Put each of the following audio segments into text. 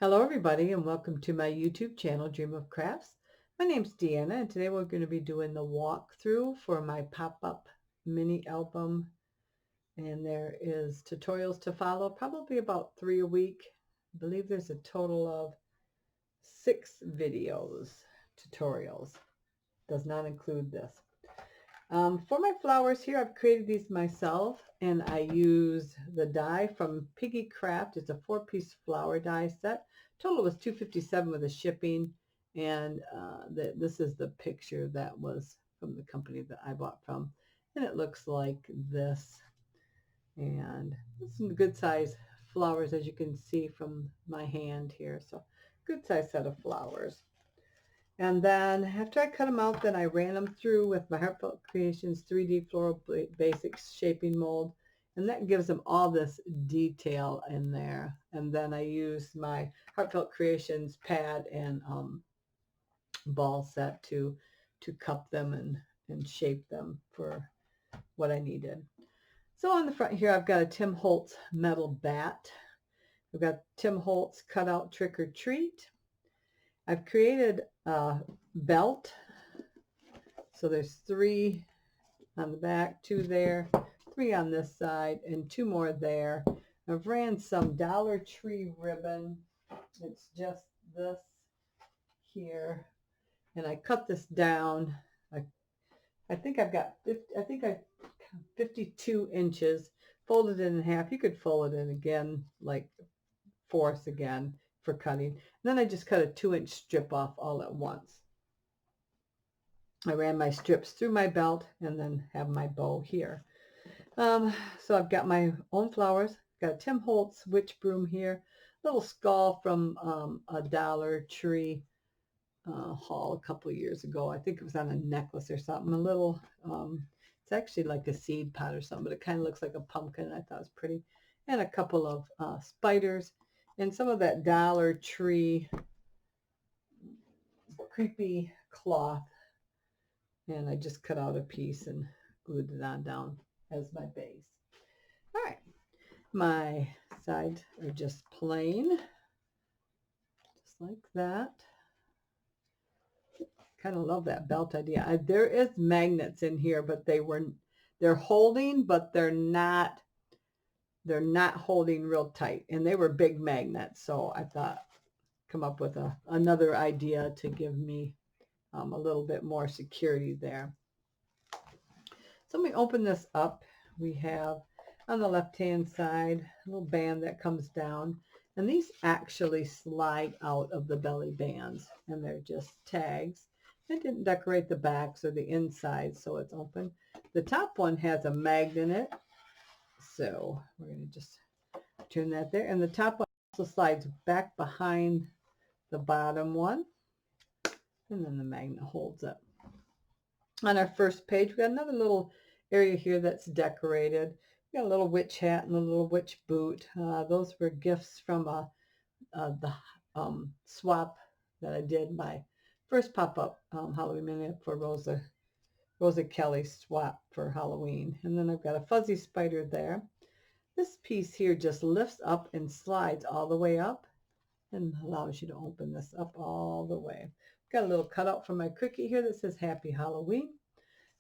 Hello everybody and welcome to my YouTube channel, Dream of Crafts. My name's Deanna and today we're going to be doing the walkthrough for my pop-up mini album, and there is tutorials to follow, probably about 3 a week. I believe there's a total of 6 tutorials. Does not include this. For my flowers here, I've created these myself, and I use the die from Piggy Craft. It's a 4-piece flower die set. Total was $2.57 with the shipping, and this is the picture that was from the company that I bought from, and it looks like this. And some good size flowers, as you can see from my hand here. So good size set of flowers. And then after I cut them out, then I ran them through with my Heartfelt Creations 3D Floral Basics shaping mold. And that gives them all this detail in there. And then I used my Heartfelt Creations pad and ball set to cup them and shape them for what I needed. So on the front here, I've got a Tim Holtz metal bat. I've got Tim Holtz cutout Trick or Treat. I've created a belt, so there's 3 on the back, 2 there, 3 on this side, and 2 more there. I've ran some Dollar Tree ribbon. It's just this here, and I cut this down. I think I've got 52 inches. Folded it in half. You could fold it in again, like fourths again for cutting. And then I just cut a 2-inch strip off all at once. I ran my strips through my belt and then have my bow here. So I've got my own flowers. Got a Tim Holtz witch broom here. Little skull from a Dollar Tree haul a couple of years ago. I think it was on a necklace or something. A little, it's actually like a seed pot or something, but it kind of looks like a pumpkin. I thought it was pretty. And a couple of spiders. And some of that Dollar Tree creepy cloth. And I just cut out a piece and glued it on down as my base. All right. My sides are just plain. Just like that. Kind of love that belt idea. There is magnets in here, but they're holding, but they're not holding real tight, and they were big magnets, so I thought come up with another idea to give me a little bit more security there. So let me open this up. We have on the left hand side a little band that comes down, and these actually slide out of the belly bands, and they're just tags. I didn't decorate the backs or the inside, so it's open. The top one has a magnet in it, so we're going to just turn that there. And the top one also slides back behind the bottom one, and then the magnet holds it. On our first page, we got another little area here that's decorated. We got a little witch hat and a little witch boot. Those were gifts from the swap that I did, my first pop-up Halloween Mini for Rosa Kelly swap for Halloween. And then I've got a fuzzy spider there. This piece here just lifts up and slides all the way up and allows you to open this up all the way. Got a little cutout from my Cricut here that says Happy Halloween.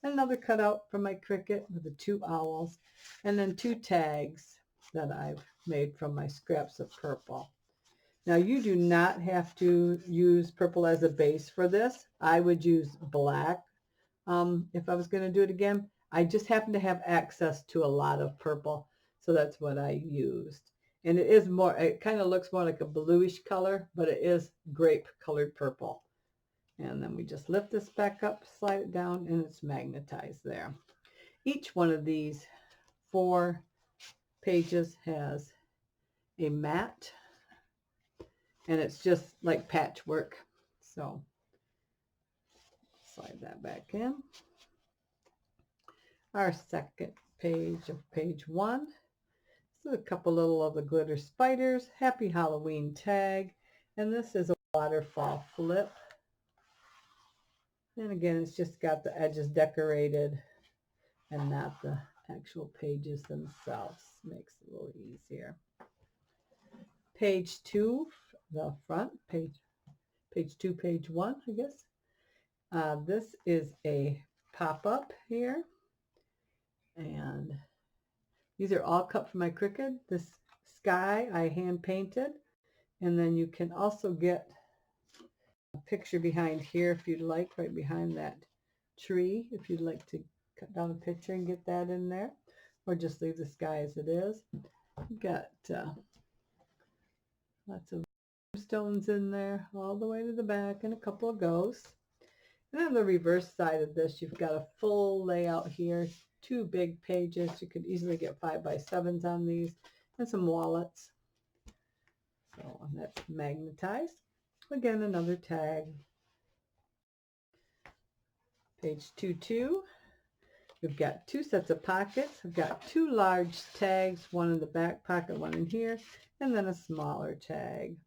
And another cutout from my Cricut with the 2 owls. And then 2 tags that I've made from my scraps of purple. Now you do not have to use purple as a base for this. I would use black if I was going to do it again. I just happen to have access to a lot of purple, so that's what I used. And it kind of looks more like a bluish color, but it is grape colored purple. And then we just lift this back up, slide it down, and it's magnetized there. Each one of these 4 pages has a mat, and it's just like patchwork. So slide that back in. Our second page of page 1. This is a couple little of the glitter spiders, Happy Halloween tag, and this is a waterfall flip. And again, it's just got the edges decorated and not the actual pages themselves. Makes it a little easier. Page 2 the front, page 2, page 1, I guess. This is a pop-up here, and these are all cut from my Cricut. This sky I hand painted, and then you can also get a picture behind here if you'd like, right behind that tree, if you'd like to cut down a picture and get that in there, or just leave the sky as it is. We've got lots of stones in there all the way to the back, and a couple of ghosts. And on the reverse side of this, you've got a full layout here, 2 big pages. You could easily get 5x7s on these, and some wallets. So that's magnetized. Again, another tag. Page 2. We've got 2 sets of pockets. I've got 2 large tags, one in the back pocket, one in here, and then a smaller tag.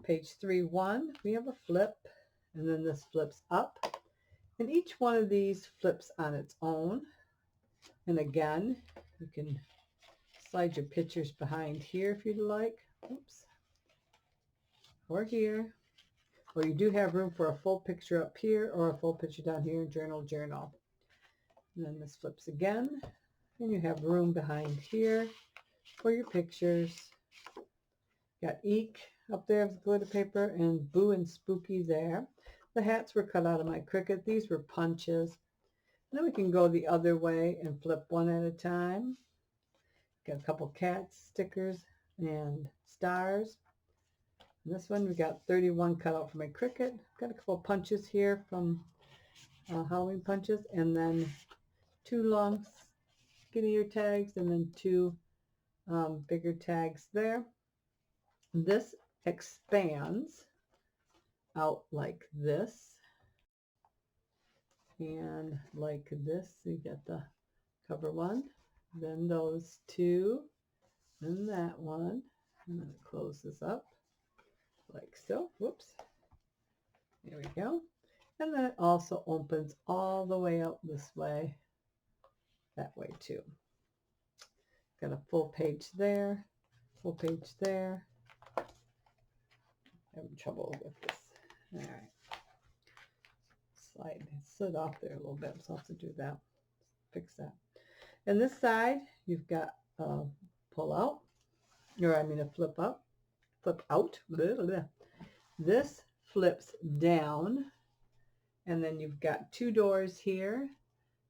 Page 3-1, we have a flip, and then this flips up. And each one of these flips on its own. And again, you can slide your pictures behind here if you'd like. Oops. Or here. Or you do have room for a full picture up here or a full picture down here in journal. And then this flips again. And you have room behind here for your pictures. Got Eek up there with glitter paper and Boo and Spooky there. The hats were cut out of my Cricut. These were punches. And then we can go the other way and flip one at a time. Got a couple cats, stickers, and stars. And this one we got 31 cut out from my Cricut. Got a couple punches here from Halloween punches, and then 2 long skinnier tags, and then 2 bigger tags there. This expands out like this and like this. So you get the cover one, then those 2, then that one, and then it closes up like so. Whoops. There we go. And then it also opens all the way out this way, that way too. Got a full page there, full page there. Having trouble with this. All right. Slid off there a little bit, so I'll have to do that. Fix that. And this side, you've got a pull out, or I mean a flip up, flip out. Blah, blah, blah. This flips down, and then you've got 2 doors here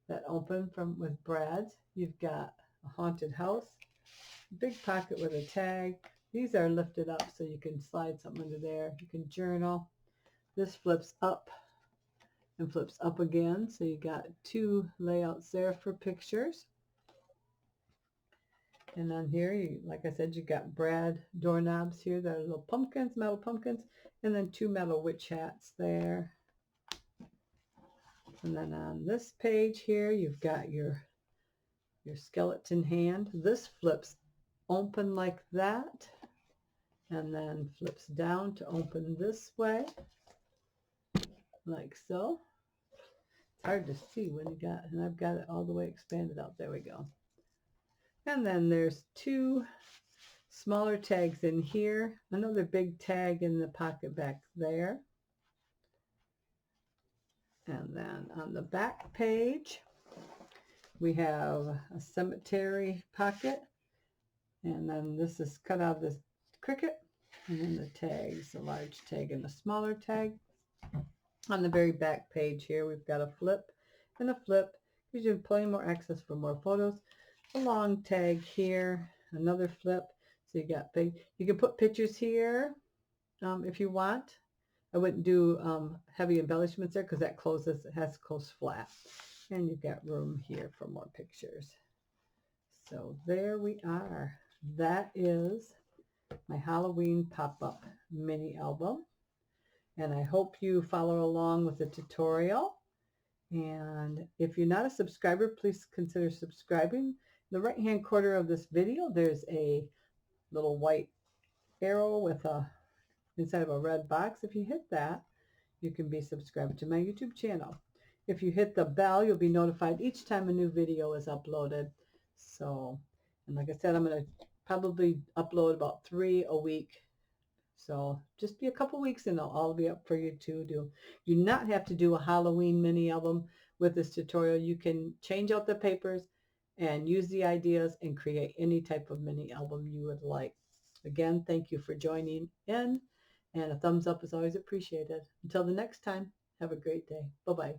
that open from with brads. You've got a haunted house, big pocket with a tag. These are lifted up so you can slide something under there. You can journal. This flips up and flips up again. So you got 2 layouts there for pictures. And on here, like I said, you got brad doorknobs here that are little pumpkins, metal pumpkins, and then 2 metal witch hats there. And then on this page here, you've got your skeleton hand. This flips open like that, and then flips down to open this way, like so. It's hard to see when you got, and I've got it all the way expanded out. There we go. And then there's 2 smaller tags in here, another big tag in the pocket back there. And then on the back page, we have a cemetery pocket, and then this is cut out of this Cricut, and then the tags, a large tag and a smaller tag. On the very back page here, we've got a flip and a flip. Gives you plenty more access for more photos. A long tag here, another flip. So you got big. You can put pictures here if you want. I wouldn't do heavy embellishments there because that closes. It has to close flat. And you've got room here for more pictures. So there we are. That is my Halloween pop-up mini album. And I hope you follow along with the tutorial. And if you're not a subscriber, please consider subscribing. In the right-hand corner of this video, there's a little white arrow with a inside of a red box. If you hit that, you can be subscribed to my YouTube channel. If you hit the bell, you'll be notified each time a new video is uploaded. So, and like I said, I'm going to probably upload about 3 a week So just be a couple weeks and it'll all be up for you to do. You do not have to do a Halloween mini album with this tutorial. You can change out the papers and use the ideas and create any type of mini album you would like. Again, thank you for joining in, and a thumbs up is always appreciated. Until the next time, have a great day. Bye-bye.